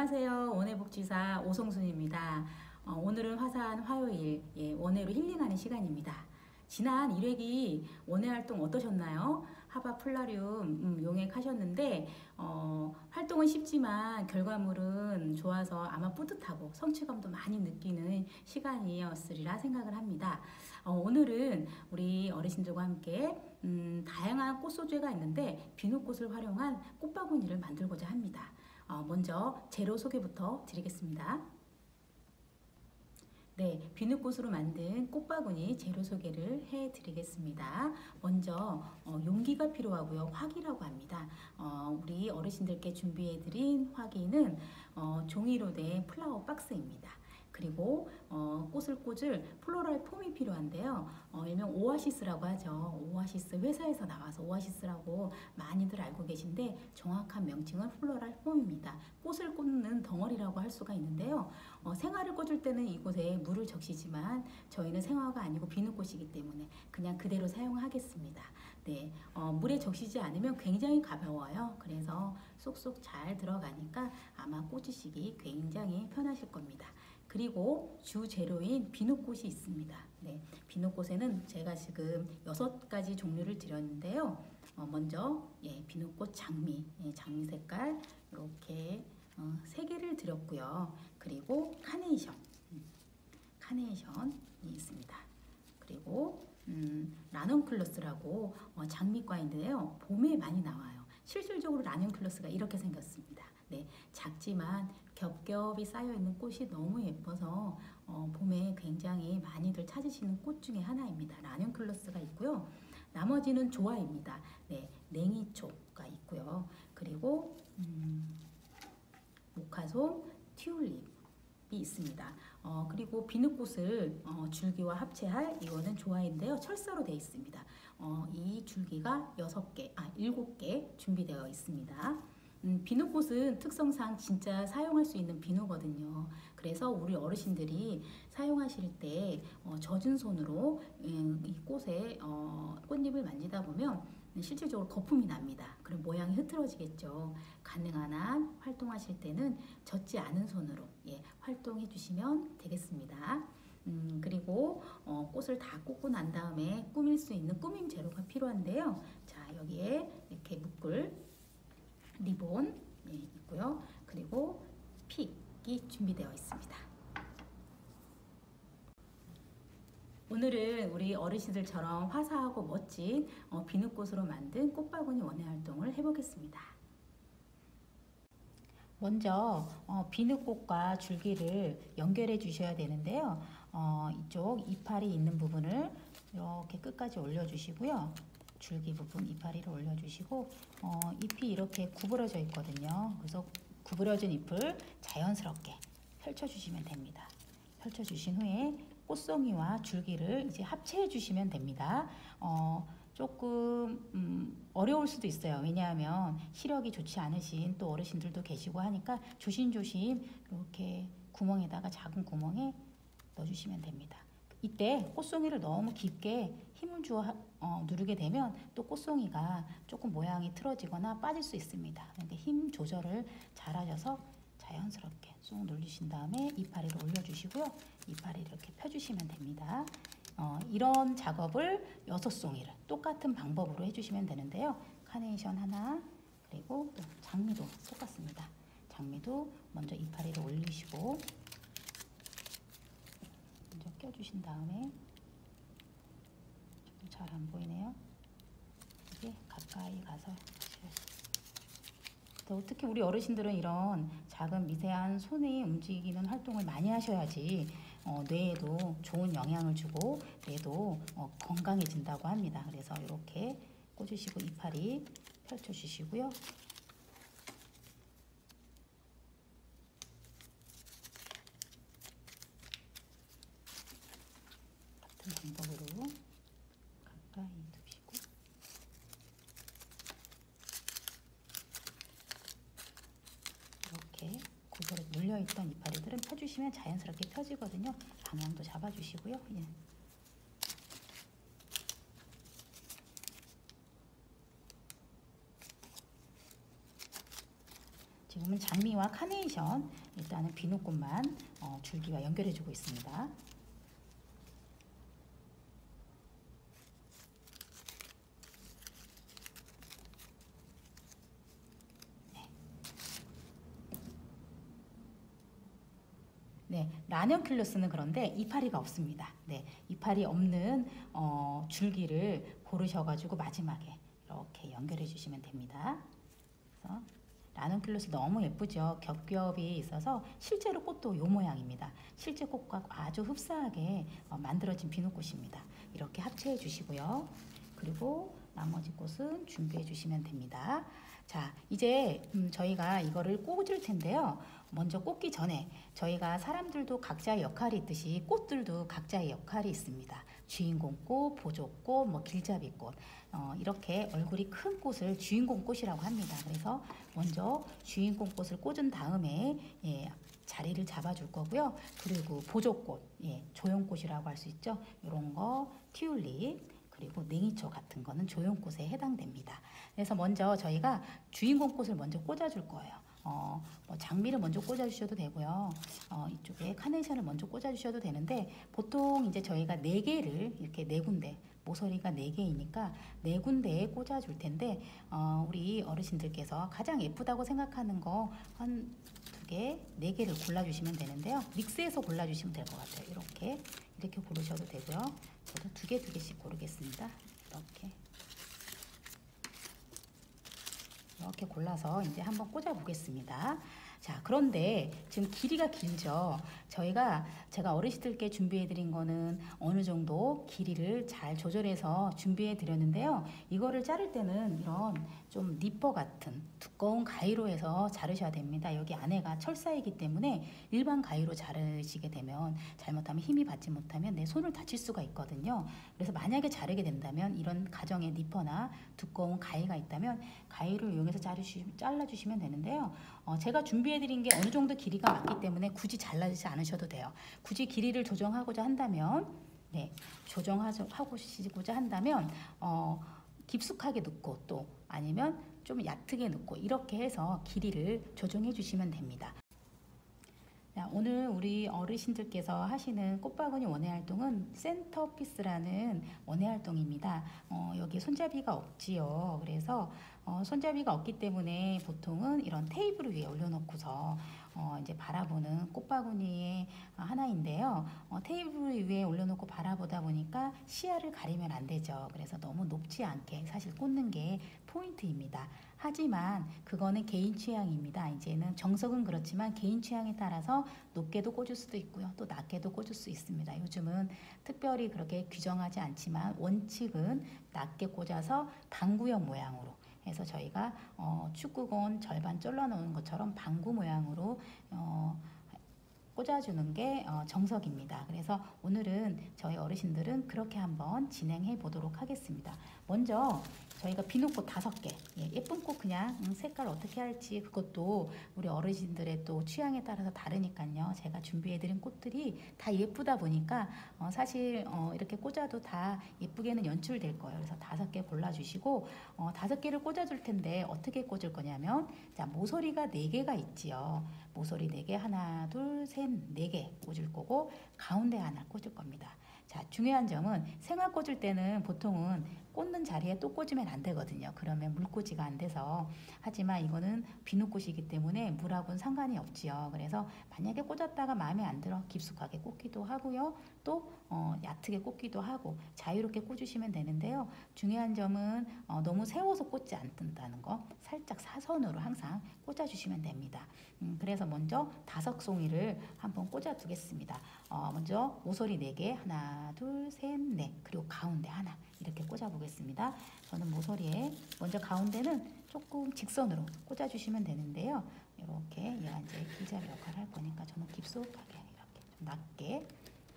안녕하세요. 원예복지사 오성순입니다. 오늘은 화사한 화요일, 원예로 힐링하는 시간입니다. 지난 1회기 원예 활동 어떠셨나요? 하바 플라리움 용액하셨는데 활동은 쉽지만 결과물은 좋아서 아마 뿌듯하고 성취감도 많이 느끼는 시간이었으리라 생각을 합니다. 오늘은 우리 어르신들과 함께 다양한 꽃소재가 있는데 비누꽃을 활용한 꽃바구니를 만들고자 합니다. 먼저 재료 소개부터 드리겠습니다. 네, 비누꽃으로 만든 꽃바구니 재료 소개를 해드리겠습니다. 먼저 용기가 필요하고요. 화기라고 합니다. 우리 어르신들께 준비해드린 화기는 종이로 된 플라워 박스입니다. 그리고 꽃을 꽂을 플로럴 폼이 필요한데요. 일명 오아시스라고 하죠. 오아시스 회사에서 나와서 오아시스라고 많이들 알고 계신데 정확한 명칭은 플로럴 폼입니다. 꽃을 꽂는 덩어리라고 할 수가 있는데요. 생화를 꽂을 때는 이곳에 물을 적시지만 저희는 생화가 아니고 비누꽃이기 때문에 그냥 그대로 사용하겠습니다. 네, 물에 적시지 않으면 굉장히 가벼워요. 그래서 쏙쏙 잘 들어가니까 아마 꽂으시기 굉장히 편하실 겁니다. 그리고 주 재료인 비누꽃이 있습니다. 네, 비누꽃에는 제가 지금 6가지 종류를 드렸는데요. 먼저 비누꽃 장미, 장미 색깔 이렇게 3개를 드렸고요. 그리고 카네이션이 있습니다. 그리고 라넌클러스라고 장미과인데요. 봄에 많이 나와요. 실질적으로 라넌클러스가 이렇게 생겼습니다. 네, 작지만 겹겹이 쌓여있는 꽃이 너무 예뻐서 봄에 굉장히 많이들 찾으시는 꽃 중에 하나입니다. 라넌클러스가 있고요. 나머지는 조화입니다. 네, 냉이초가 있고요. 그리고 모카솜, 튤립이 있습니다. 그리고 비누꽃을 줄기와 합체할 이거는 조화인데요. 철사로 되어 있습니다. 이 줄기가 7개 준비되어 있습니다. 비누꽃은 특성상 진짜 사용할 수 있는 비누거든요. 그래서 우리 어르신들이 사용하실 때 젖은 손으로 이 꽃에 꽃잎을 만지다 보면 실질적으로 거품이 납니다. 그럼 모양이 흐트러지겠죠. 가능한 한 활동하실 때는 젖지 않은 손으로 활동해 주시면 되겠습니다. 그리고 꽃을 다 꽂고 난 다음에 꾸밀 수 있는 꾸밈 재료가 필요한데요. 자, 여기에 이렇게 묶을 리본 있고요. 그리고 픽이 준비되어 있습니다. 오늘은 우리 어르신들처럼 화사하고 멋진 비누꽃으로 만든 꽃바구니 원예 활동을 해보겠습니다. 먼저 비누꽃과 줄기를 연결해 주셔야 되는데요. 이쪽 이파리 있는 부분을 이렇게 끝까지 올려주시고요. 줄기 부분 이파리를 올려주시고 잎이 이렇게 구부러져 있거든요. 그래서 구부러진 잎을 자연스럽게 펼쳐주시면 됩니다. 펼쳐주신 후에 꽃송이와 줄기를 이제 합체해 주시면 됩니다. 조금 어려울 수도 있어요. 왜냐하면 시력이 좋지 않으신 또 어르신들도 계시고 하니까 조심조심 이렇게 구멍에다가 작은 구멍에 넣어주시면 됩니다. 이때 꽃송이를 너무 깊게 힘을 주어 누르게 되면 또 꽃송이가 조금 모양이 틀어지거나 빠질 수 있습니다. 그런데 힘 조절을 잘 하셔서 자연스럽게 쏙 눌리신 다음에 이파리를 올려주시고요. 이파리를 이렇게 펴주시면 됩니다. 이런 작업을 6송이를 똑같은 방법으로 해주시면 되는데요. 카네이션 하나, 그리고 또 장미도 똑같습니다. 장미도 먼저 이파리를 올리시고 먼저 껴주신 다음에 잘 안 보이네요. 이게 가까이 가서 특히 우리 어르신들은 이런 작은 미세한 손이 움직이는 활동을 많이 하셔야지 뇌에도 좋은 영향을 주고 뇌도 건강해진다고 합니다. 그래서 이렇게 꽂으시고 이파리 펼쳐주시고요. 같은 방법으로 가까이 두시고 이렇게 구부러 물려있던 이파리들은 펴주시면 자연스럽게 펴지거든요. 방향도 잡아주시고요. 지금은 장미와 카네이션, 일단은 비누꽃만 줄기와 연결해주고 있습니다. 네, 라니온큘러스는 그런데 이파리가 없습니다. 네, 이파리 없는 줄기를 고르셔가지고 마지막에 이렇게 연결해 주시면 됩니다. 그래서 라니온큘러스 너무 예쁘죠? 겹겹이 있어서 실제로 꽃도 이 모양입니다. 실제 꽃과 아주 흡사하게 만들어진 비누꽃입니다. 이렇게 합체해 주시고요. 그리고 나머지 꽃은 준비해 주시면 됩니다. 자, 이제 저희가 이거를 꽂을 텐데요. 먼저 꽂기 전에 저희가 사람들도 각자의 역할이 있듯이 꽃들도 각자의 역할이 있습니다. 주인공꽃, 보조꽃, 뭐 길잡이꽃, 이렇게 얼굴이 큰 꽃을 주인공꽃이라고 합니다. 그래서 먼저 주인공꽃을 꽂은 다음에 자리를 잡아줄 거고요. 그리고 보조꽃, 조형꽃이라고 할 수 있죠. 이런 거 튤립, 그리고 냉이초 같은 거는 조형꽃에 해당됩니다. 그래서 먼저 저희가 주인공꽃을 먼저 꽂아줄 거예요. 뭐 장미를 먼저 꽂아주셔도 되고요. 이쪽에 카네이션을 먼저 꽂아주셔도 되는데 보통 이제 저희가 4개를 이렇게 4군데, 모서리가 4개이니까 4군데에 꽂아줄 텐데 우리 어르신들께서 가장 예쁘다고 생각하는 거 한 2개, 4개를 골라주시면 되는데요. 믹스해서 골라주시면 될 것 같아요. 이렇게 고르셔도 되고요. 저도 2개씩 고르겠습니다. 이렇게 골라서 이제 한번 꽂아 보겠습니다. 자, 그런데 지금 길이가 길죠. 제가 어르신들께 준비해 드린 거는 어느 정도 길이를 잘 조절해서 준비해 드렸는데요. 이거를 자를 때는 이런 좀 니퍼 같은 두꺼운 가위로 해서 자르셔야 됩니다. 여기 안에가 철사이기 때문에 일반 가위로 자르시게 되면 잘못하면 힘이 받지 못하면 내 손을 다칠 수가 있거든요. 그래서 만약에 자르게 된다면 이런 가정에 니퍼나 두꺼운 가위가 있다면 가위를 이용해서 잘라주시면 되는데요. 제가 준비해드린 게 어느 정도 길이가 맞기 때문에 굳이 잘라지지 않으셔도 돼요. 굳이 길이를 조정하고자 한다면, 조정하고자 한다면, 깊숙하게 넣고 또 아니면 좀 얕게 넣고 이렇게 해서 길이를 조정해 주시면 됩니다. 자, 오늘 우리 어르신들께서 하시는 꽃바구니 원예활동은 센터피스라는 원예활동입니다. 여기 손잡이가 없지요. 그래서 손잡이가 없기 때문에 보통은 이런 테이블 위에 올려놓고서 이제 바라보는 꽃바구니의 하나인데요. 테이블 위에 올려놓고 바라보다 보니까 시야를 가리면 안 되죠. 그래서 너무 높지 않게 사실 꽂는 게 포인트입니다. 하지만 그거는 개인 취향입니다. 이제는 정석은 그렇지만 개인 취향에 따라서 높게도 꽂을 수도 있고요. 또 낮게도 꽂을 수 있습니다. 요즘은 특별히 그렇게 규정하지 않지만 원칙은 낮게 꽂아서 방구형 모양으로 해서 저희가 축구공 절반 잘라 놓은 것처럼 방구 모양으로 꽂아주는 게 정석입니다. 그래서 오늘은 저희 어르신들은 그렇게 한번 진행해 보도록 하겠습니다. 먼저 저희가 비누꽃 5개, 예쁜 꽃 그냥 색깔 어떻게 할지 그것도 우리 어르신들의 또 취향에 따라서 다르니까요. 제가 준비해드린 꽃들이 다 예쁘다 보니까 사실 이렇게 꽂아도 다 예쁘게는 연출될 거예요. 그래서 5개 골라주시고 5개를 꽂아줄 텐데 어떻게 꽂을 거냐면 자, 모서리가 4개가 있지요. 모서리 4개, 하나, 둘, 셋, 4개 꽂을 거고 가운데 하나 꽂을 겁니다. 자, 중요한 점은 생화 꽂을 때는 보통은 꽂는 자리에 또 꽂으면 안 되거든요. 그러면 물꽂이가 안 돼서. 하지만 이거는 비누꽃이기 때문에 물하고는 상관이 없지요. 그래서 만약에 꽂았다가 마음에 안 들어 깊숙하게 꽂기도 하고요. 또 얕게 꽂기도 하고 자유롭게 꽂으시면 되는데요. 중요한 점은 너무 세워서 꽂지 않는다는 거. 살짝 사선으로 항상 꽂아주시면 됩니다. 그래서 먼저 5송이를 한번 꽂아 두겠습니다. 먼저 모서리 4개, 하나, 둘, 셋, 넷, 그리고 가운데 하나 이렇게 꽂아 보겠습니다. 저는 모서리에 먼저 가운데는 조금 직선으로 꽂아 주시면 되는데요. 이렇게 얘가 이제 길잡이 역할을 할 거니까 저는 깊숙하게 이렇게 좀 낮게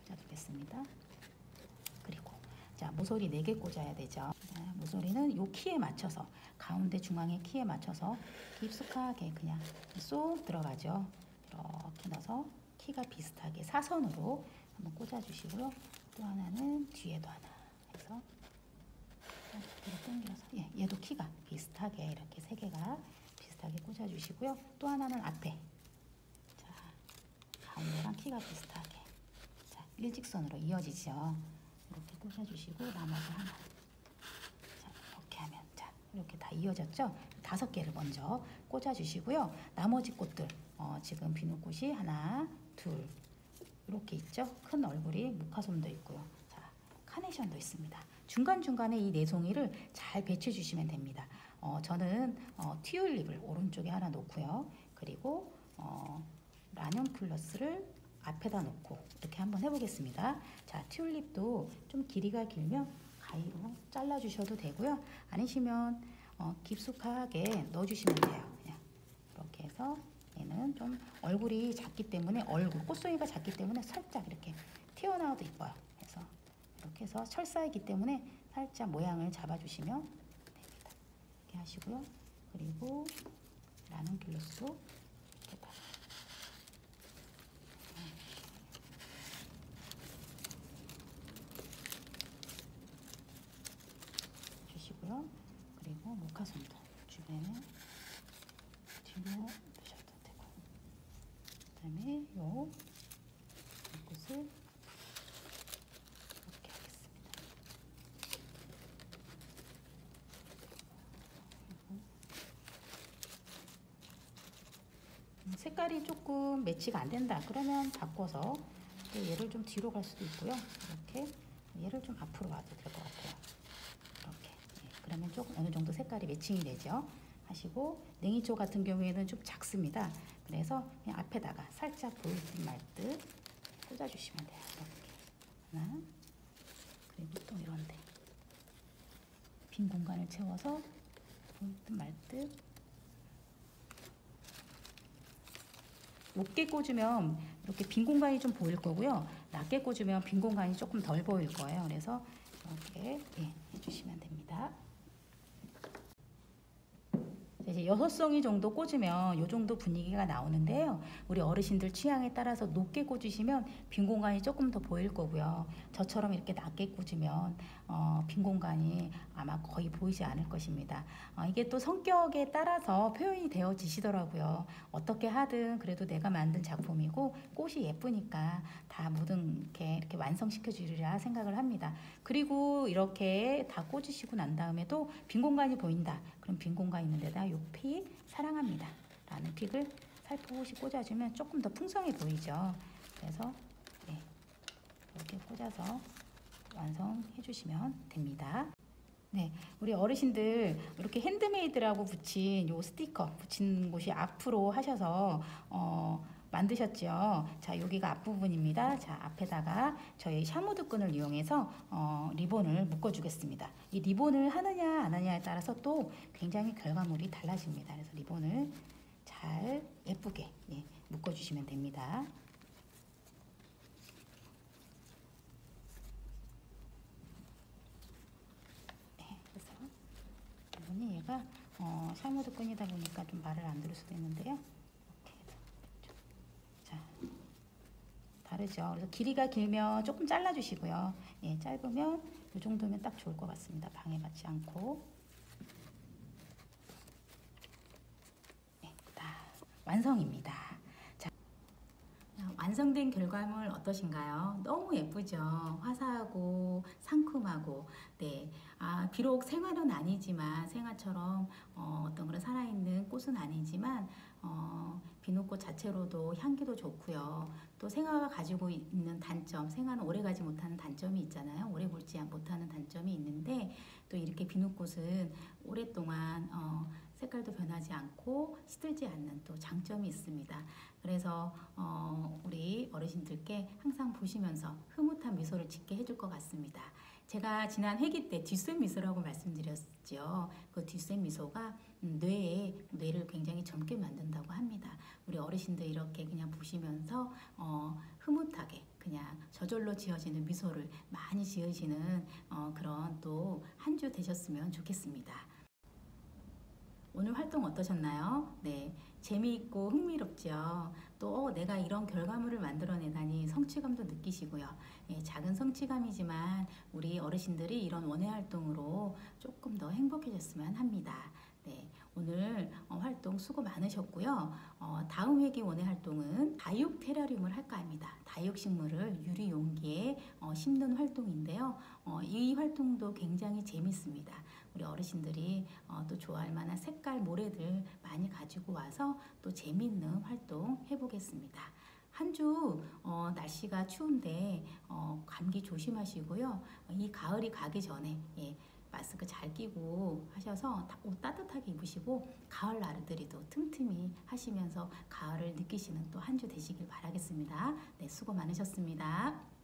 꽂아 두겠습니다. 그리고 자, 모서리 4개 꽂아야 되죠. 자, 모서리는 요 키에 맞춰서 가운데 중앙의 키에 맞춰서 깊숙하게 그냥 쏙 들어가죠. 이렇게 넣어서 키가 비슷하게 사선으로 한번 꽂아주시고요. 또 하나는 뒤에도 하나 해서 뒤로 당겨서 얘도 키가 비슷하게 이렇게 3개가 비슷하게 꽂아주시고요. 또 하나는 앞에. 자, 가운데랑 키가 비슷하게. 자, 일직선으로 이어지죠. 이렇게 꽂아주시고 나머지 하나. 자, 이렇게 하면 자, 이렇게 다 이어졌죠? 5개를 먼저 꽂아주시고요. 나머지 꽃들 지금 비누꽃이 하나, 둘 이렇게 있죠? 큰 얼굴이 모카솜도 있고요. 자, 카네이션도 있습니다. 중간중간에 이 4송이를 잘 배치해주시면 됩니다. 저는 튤립을 오른쪽에 하나 놓고요. 그리고 라뇽클러스를 앞에다 놓고 이렇게 한번 해보겠습니다. 자, 튤립도 좀 길이가 길면 가위로 잘라주셔도 되고요. 아니시면 깊숙하게 넣어주시면 돼요. 그냥 이렇게 해서 얘는 좀 얼굴이 작기 때문에 꽃송이가 작기 때문에 살짝 이렇게 튀어나와도 이뻐요. 그래서 이렇게 해서 철사이기 때문에 살짝 모양을 잡아주시면 됩니다. 이렇게 하시고요. 그리고 라뇽클러스도 이렇게 다 주시고요. 그리고 모카솜도 주변에 뒤로 넣으셔도 되고, 그 다음에 요 꽃을 이렇게 하겠습니다. 색깔이 조금 매치가 안 된다 그러면 바꿔서 또 얘를 좀 뒤로 갈 수도 있고요. 이렇게 얘를 좀 앞으로 와도 될 것 같아요. 이렇게 그러면 조금 어느 정도 색깔이 매칭이 되죠. 하시고 냉이초 같은 경우에는 좀 작습니다. 그래서 그냥 앞에다가 살짝 보일 듯 말 듯 꽂아주시면 돼요. 이렇게 하나, 그리고 또 이런데 빈 공간을 채워서 보일 듯 말 듯. 높게 꽂으면 이렇게 빈 공간이 좀 보일 거고요. 낮게 꽂으면 빈 공간이 조금 덜 보일 거예요. 그래서 이렇게 해주시면 됩니다. 이제 6송이 정도 꽂으면 이 정도 분위기가 나오는데요. 우리 어르신들 취향에 따라서 높게 꽂으시면 빈 공간이 조금 더 보일 거고요. 저처럼 이렇게 낮게 꽂으면 빈 공간이 아마 거의 보이지 않을 것입니다. 이게 또 성격에 따라서 표현이 되어지시더라고요. 어떻게 하든 그래도 내가 만든 작품이고 꽃이 예쁘니까 다 모든 이렇게 완성시켜 주리라 생각을 합니다. 그리고 이렇게 다 꽂으시고 난 다음에도 빈 공간이 보인다. 그럼 빈 공간 있는 데다 요 픽 사랑합니다 라는 픽을 살포시 꽂아주면 조금 더 풍성해 보이죠. 그래서 이렇게 꽂아서 완성해 주시면 됩니다. 네, 우리 어르신들 이렇게 핸드메이드라고 붙인 요 스티커 붙인 곳이 앞으로 하셔서 만드셨죠. 자, 여기가 앞부분입니다. 자, 앞에다가 저희 샤무드 끈을 이용해서 리본을 묶어 주겠습니다. 이 리본을 하느냐 안 하느냐에 따라서 또 굉장히 결과물이 달라집니다. 그래서 리본을 잘 예쁘게 묶어 주시면 됩니다. 그래서 리본이 얘가 샤무드 끈이다 보니까 좀 말을 안 들을 수도 있는데요. 다르죠. 그래서 길이가 길면 조금 잘라주시고요. 짧으면 이 정도면 딱 좋을 것 같습니다. 방해받지 않고. 완성입니다. 자, 완성된 결과물 어떠신가요? 너무 예쁘죠? 화사하고 상큼하고. 네, 비록 생화는 아니지만 생화처럼 어떤 그런 살아있는 꽃은 아니지만 비누꽃 자체로도 향기도 좋고요. 또 생화가 가지고 있는 단점, 생화는 오래가지 못하는 단점이 있잖아요. 오래 굴지 못하는 단점이 있는데 또 이렇게 비누꽃은 오랫동안 색깔도 변하지 않고 시들지 않는 또 장점이 있습니다. 그래서 우리 어르신들께 항상 보시면서 흐뭇한 미소를 짓게 해줄 것 같습니다. 제가 지난 회기 때 뒷셈 미소라고 말씀드렸죠. 그 뒷셈 미소가 뇌를 굉장히 젊게 만든다고 합니다. 우리 어르신들 이렇게 그냥 보시면서 흐뭇하게 그냥 저절로 지어지는 미소를 많이 지으시는 그런 또 한 주 되셨으면 좋겠습니다. 오늘 활동 어떠셨나요? 네, 재미있고 흥미롭죠. 또 내가 이런 결과물을 만들어내다니 성취감도 느끼시고요. 작은 성취감이지만 우리 어르신들이 이런 원예 활동으로 조금 더 행복해졌으면 합니다. 네, 오늘 활동 수고 많으셨고요. 다음 회기원의 활동은 다육 테라리움을 할까 합니다. 다육 식물을 유리 용기에 심는 활동인데요. 이 활동도 굉장히 재밌습니다. 우리 어르신들이 또 좋아할 만한 색깔 모래들 많이 가지고 와서 또 재미있는 활동 해보겠습니다. 한 주 날씨가 추운데 감기 조심하시고요. 이 가을이 가기 전에 마스크 잘 끼고 하셔서 옷 따뜻하게 입으시고 가을 나들이도 틈틈이 하시면서 가을을 느끼시는 또 한 주 되시길 바라겠습니다. 네, 수고 많으셨습니다.